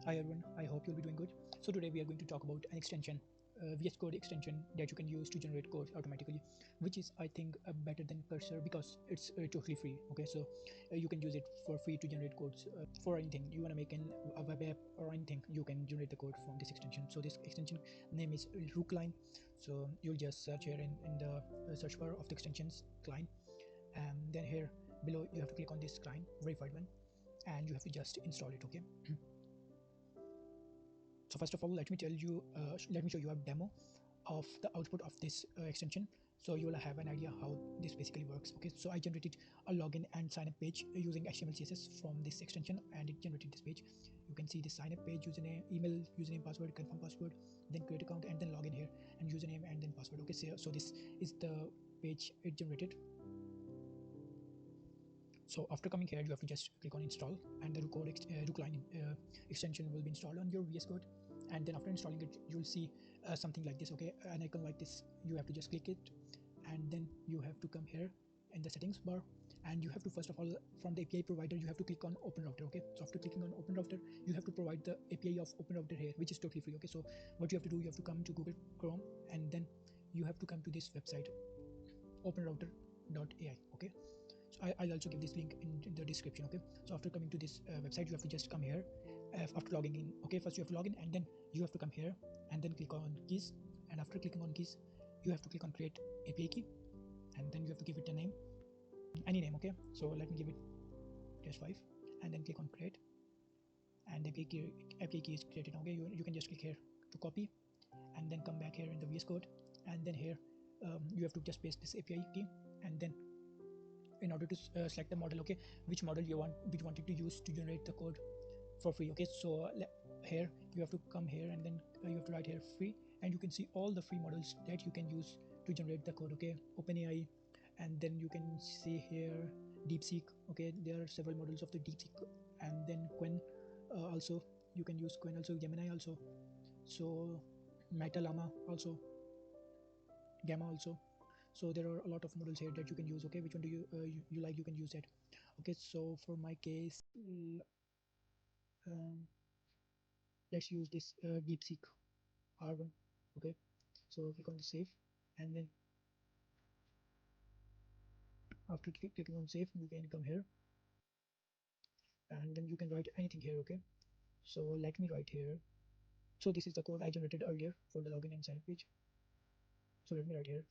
Hi everyone, I hope you'll be doing good. So today we are going to talk about an extension, VSCode extension that you can use to generate code automatically, which is I think better than Cursor because it's totally free. Okay, so you can use it for free to generate codes for anything you want to make a web app or anything. You can generate the code from this extension. So this extension name is Roo Cline. So you'll just search here in the search bar of the extensions Cline, and then here below you have to click on this Cline verified one, and you have to just install it. Okay. So first of all, let me show you a demo of the output of this extension, so you will have an idea how this basically works. Okay, so I generated a login and sign up page using HTML CSS from this extension, and it generated this page. You can see the sign up page, username, email, username, password, confirm password, then create account, and then login here, and username and then password. Okay, so this is the page it generated. So after coming here, you have to just click on install, and the RooCline extension will be installed on your VS Code. And then after installing it, you'll see something like this. Okay, an icon like this. You have to just click it, and then you have to come here in the settings bar, and you have to first of all, from the API provider, you have to click on Open Router. Okay, so after clicking on Open Router, you have to provide the API of Open Router here, which is totally free. Okay, so what you have to do, you have to come to Google Chrome, and then you have to come to this website, openrouter.ai. Okay, so I'll also give this link in the description. Okay, so after coming to this website, you have to just come here after logging in. Okay, first you have to log in, and then you have to come here and then click on keys, and after clicking on keys, you have to click on create API key, and then you have to give it a name, any name. Okay, so let me give it test5, and then click on create, and the API key is created. Okay, you can just click here to copy, and then come back here in the VS Code, and then here you have to just paste this API key, and then in order to select the model, okay, which model you wanted to use to generate the code for free. Okay, so here you have to come here, and then you have to write here free, and you can see all the free models that you can use to generate the code. Okay, OpenAI, and then you can see here DeepSeek. Okay, there are several models of the DeepSeek, and then Quen also you can use Quen, also Gemini also, so Meta Llama also, Gamma also. So there are a lot of models here that you can use. Okay, which one do you like, you can use it. Okay, so for my case, let's use this DeepSeek R1. Okay, so click on the save, and then after clicking on save, you can come here, and then you can write anything here. Okay, so let me write here. So this is the code I generated earlier for the login and sign up page. So let me write here